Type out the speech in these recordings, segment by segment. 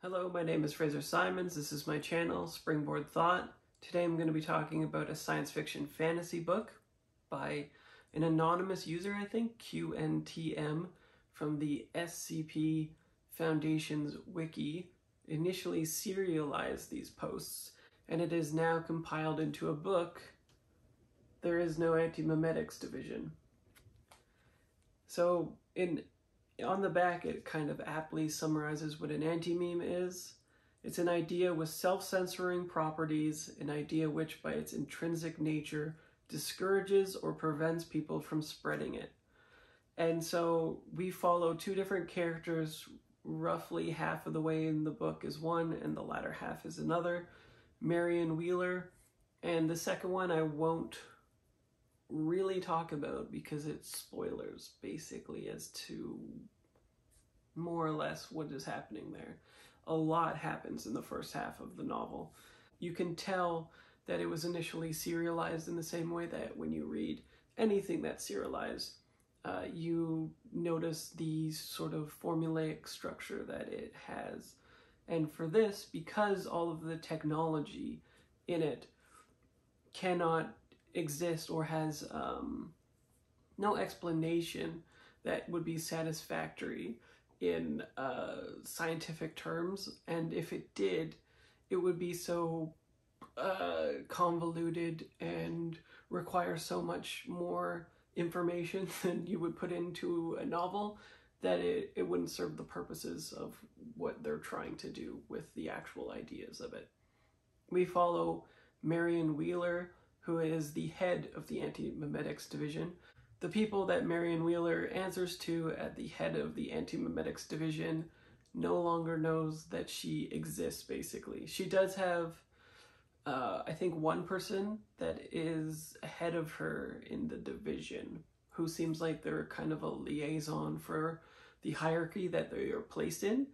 Hello, my name is Fraser Simons. This is my channel, Springboard Thought. Today I'm going to be talking about a science fiction fantasy book by an anonymous user, I think, qntm, from the SCP Foundation's wiki. Initially serialized these posts, and it is now compiled into a book. There is no Antimemetics division. So on the back, it kind of aptly summarizes what an antimeme is. It's an idea with self-censoring properties, an idea which by its intrinsic nature discourages or prevents people from spreading it. And so we follow two different characters. Roughly half of the way in the book is one and the latter half is another, Marion Wheeler. And the second one I won't really talk about because it's spoilers basically as to more or less what is happening there. A lot happens in the first half of the novel. You can tell that it was initially serialized in the same way that when you read anything that's serialized, you notice the sort of formulaic structure that it has. And for this, because all of the technology in it cannot exist or has no explanation that would be satisfactory in scientific terms, and if it did, it would be so convoluted and require so much more information than you would put into a novel that it wouldn't serve the purposes of what they're trying to do with the actual ideas of it. We follow Marion Wheeler, who is the head of the Antimemetics division. The people that Marion Wheeler answers to at the head of the Antimemetics division no longer knows that she exists, basically. She does have, I think, one person that is ahead of her in the division, who seems like they're kind of a liaison for the hierarchy that they are placed in,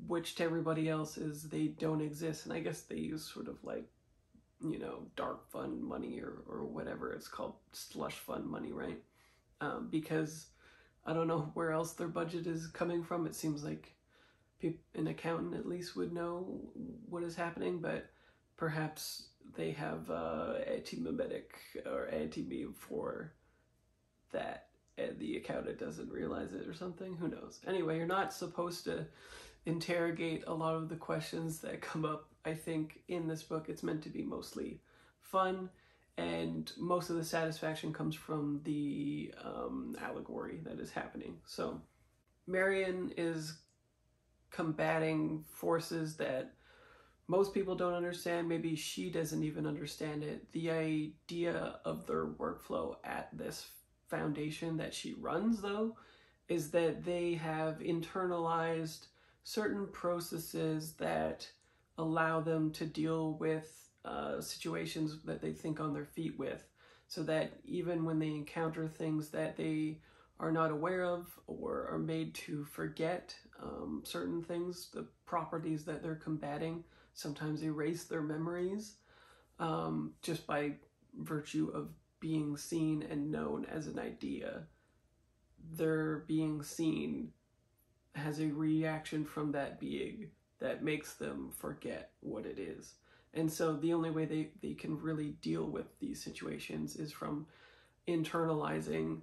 which to everybody else is they don't exist. And I guess they use sort of like, you know, dark fund money or whatever it's called, slush fund money, right? Because I don't know where else their budget is coming from. It seems like an accountant at least would know what is happening, but perhaps they have antimemetic or antimeme for that, and the accountant doesn't realize it or something. Who knows? Anyway, you're not supposed to interrogate a lot of the questions that come up. I think in this book it's meant to be mostly fun, and most of the satisfaction comes from the allegory that is happening. So Marion is combating forces that most people don't understand. Maybe she doesn't even understand it. The idea of their workflow at this foundation that she runs, though, is that they have internalized certain processes that allow them to deal with situations that they think on their feet with, so that even when they encounter things that they are not aware of or are made to forget certain things, the properties that they're combating sometimes erase their memories just by virtue of being seen and known as an idea. Their being seen has a reaction from that being that makes them forget what it is. And so the only way they can really deal with these situations is from internalizing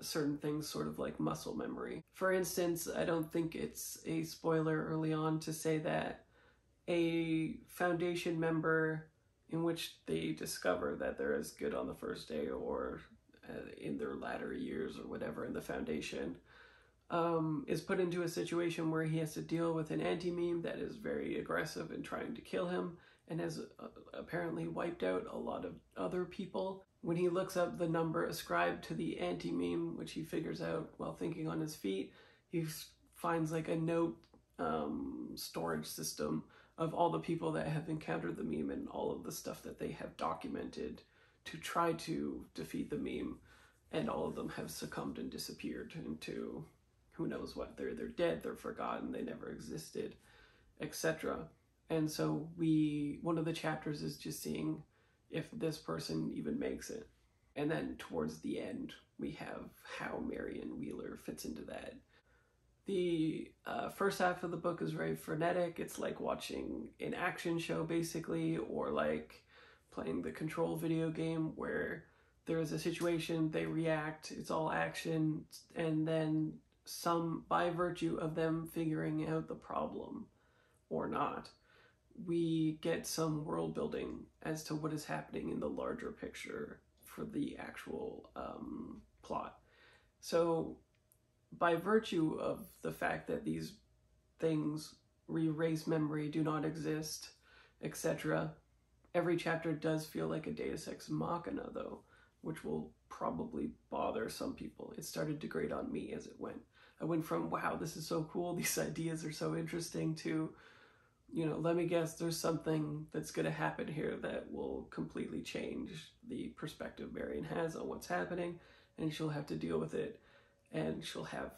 certain things, sort of like muscle memory. For instance, I don't think it's a spoiler early on to say that a Foundation member, in which they discover that they're as good on the first day or in their latter years or whatever in the Foundation, is put into a situation where he has to deal with an antimeme that is very aggressive and trying to kill him, and has apparently wiped out a lot of other people. When he looks up the number ascribed to the antimeme, which he figures out while thinking on his feet, he finds like a note storage system of all the people that have encountered the meme and all of the stuff that they have documented to try to defeat the meme, and all of them have succumbed and disappeared into who knows what. They're dead, they're forgotten, they never existed, etc. And so one of the chapters is just seeing if this person even makes it. And then towards the end, we have how Marion Wheeler fits into that. The first half of the book is very frenetic. It's like watching an action show, basically, or like playing the Control video game where there is a situation, they react, it's all action, and then by virtue of them figuring out the problem or not, we get some world building as to what is happening in the larger picture for the actual plot. So by virtue of the fact that these things erase memory, do not exist, etc., every chapter does feel like a Deus Ex Machina, though, which will probably bother some people. It started to grate on me as it went. I went from, wow, this is so cool, these ideas are so interesting, to, let me guess, there's something that's going to happen here that will completely change the perspective Marion has on what's happening, and she'll have to deal with it, and she'll have,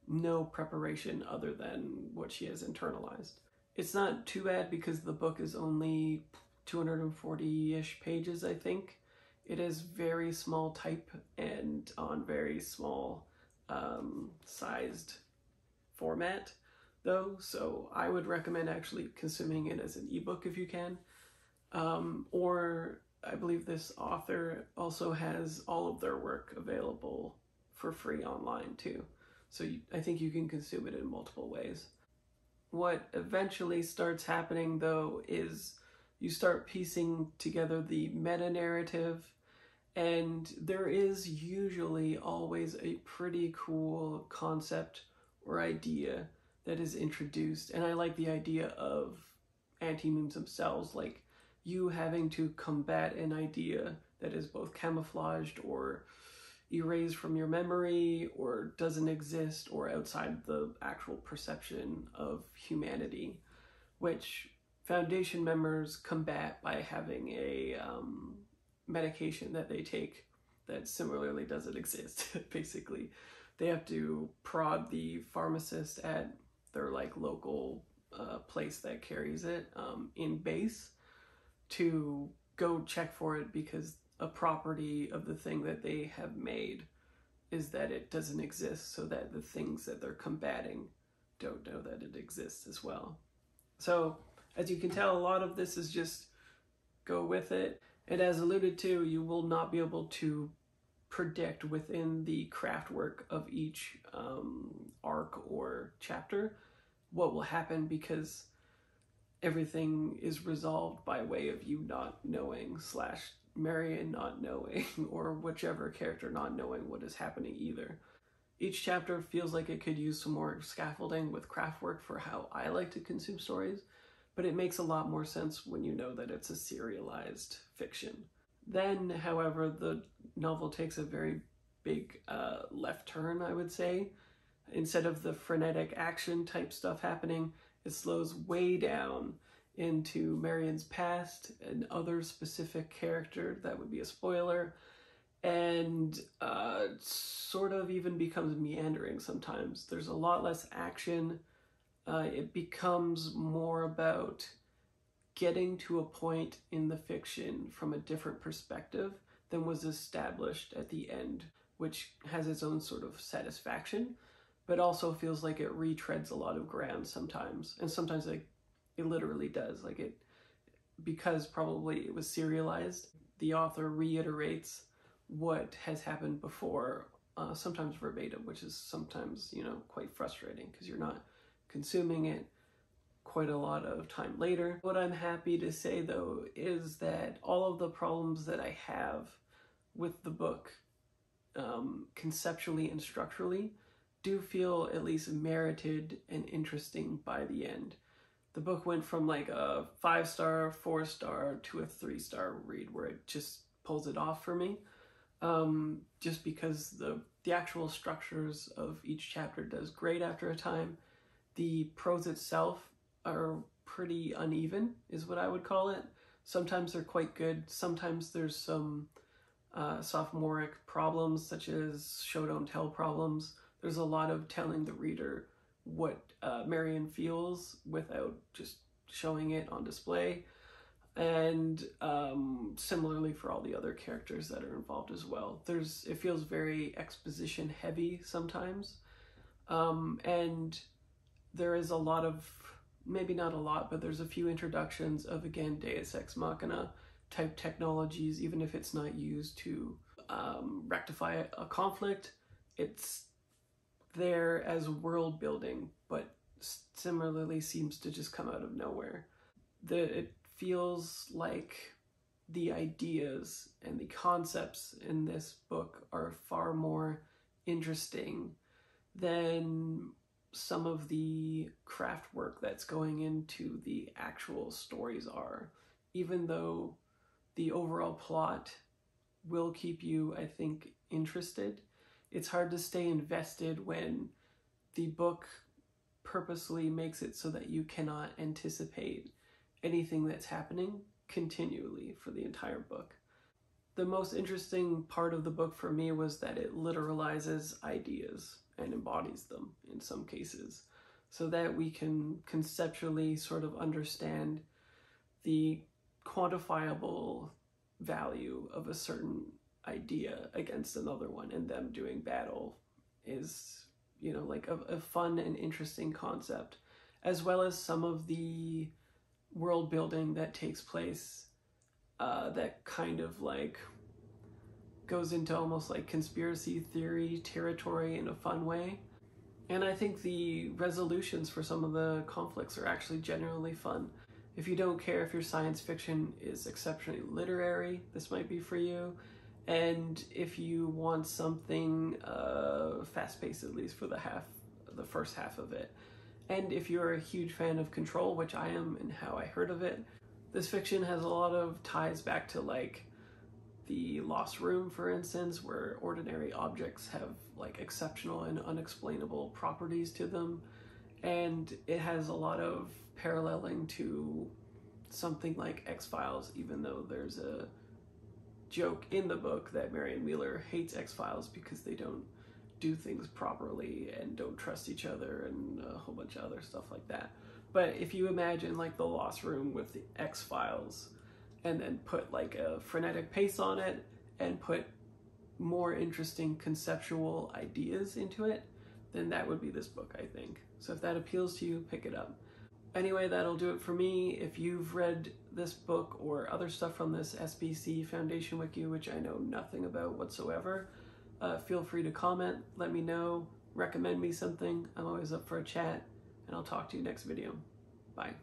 no preparation other than what she has internalized. It's not too bad because the book is only 240-ish pages, I think. It is very small type and on very small sized format, though, so I would recommend actually consuming it as an ebook if you can. Or I believe this author also has all of their work available for free online too. So I think you can consume it in multiple ways. What eventually starts happening, though, is you start piecing together the meta-narrative, and there is usually always a pretty cool concept or idea that is introduced. And I like the idea of anti-memes themselves, like you having to combat an idea that is both camouflaged or erased from your memory or doesn't exist or outside the actual perception of humanity, which Foundation members combat by having a medication that they take that similarly doesn't exist. Basically, they have to prod the pharmacist at their local place that carries it in base to go check for it, because a property of the thing that they have made is that it doesn't exist, so that the things that they're combating don't know that it exists as well. So as you can tell, a lot of this is just go with it. And as alluded to, you will not be able to predict within the craft work of each arc or chapter what will happen, because everything is resolved by way of you not knowing / Marion not knowing, or whichever character not knowing what is happening either. Each chapter feels like it could use some more scaffolding with craft work for how I like to consume stories, but it makes a lot more sense when you know that it's a serialized fiction. Then, however, the novel takes a very big left turn, I would say. Instead of the frenetic action type stuff happening, it slows way down into Marion's past and other specific character that would be a spoiler, and sort of even becomes meandering sometimes. There's a lot less action. It becomes more about getting to a point in the fiction from a different perspective than was established at the end, which has its own sort of satisfaction, but also feels like it retreads a lot of ground sometimes. And sometimes it literally does. Because probably it was serialized, the author reiterates what has happened before, sometimes verbatim, which is sometimes, quite frustrating because you're not consuming it quite a lot of time later. What I'm happy to say, though, is that all of the problems that I have with the book, conceptually and structurally, do feel at least merited and interesting by the end. The book went from a 5-star, 4-star to a 3-star read, where it just pulls it off for me. Just because the actual structures of each chapter does great after a time. The prose itself are pretty uneven, is what I would call it. Sometimes they're quite good. Sometimes there's some sophomoric problems, such as show don't tell problems. There's a lot of telling the reader what Marion feels without just showing it on display. And similarly for all the other characters that are involved as well. It feels very exposition heavy sometimes. And there is a lot of, maybe not a lot, but there's a few introductions of, again, Deus Ex Machina type technologies, even if it's not used to rectify a conflict. It's there as world building, but similarly seems to just come out of nowhere. It feels like the ideas and the concepts in this book are far more interesting than some of the craft work that's going into the actual stories are, even though the overall plot will keep you, I think, interested. It's hard to stay invested when the book purposely makes it so that you cannot anticipate anything that's happening continually for the entire book. The most interesting part of the book for me was that it literalizes ideas and embodies them in some cases, so that we can conceptually sort of understand the quantifiable value of a certain idea against another one, and them doing battle is, you know, like a fun and interesting concept, as well as some of the world building that takes place that kind of like goes into almost like conspiracy theory territory in a fun way. And I think the resolutions for some of the conflicts are actually genuinely fun. If you don't care if your science fiction is exceptionally literary, this might be for you. And if you want something fast-paced, at least for the first half of it. And if you're a huge fan of Control, which I am and how I heard of it, this fiction has a lot of ties back to like the Lost Room, for instance, where ordinary objects have like exceptional and unexplainable properties to them. And it has a lot of paralleling to something like X-Files, even though there's a joke in the book that Marion Wheeler hates X-Files because they don't do things properly and don't trust each other and a whole bunch of other stuff like that. But if you imagine like the Lost Room with the X-Files, and then put like a frenetic pace on it and put more interesting conceptual ideas into it, then that would be this book, I think. So if that appeals to you, pick it up. Anyway, that'll do it for me. If you've read this book or other stuff from this SBC Foundation Wiki, which I know nothing about whatsoever, feel free to comment, let me know, recommend me something. I'm always up for a chat, and I'll talk to you next video. Bye.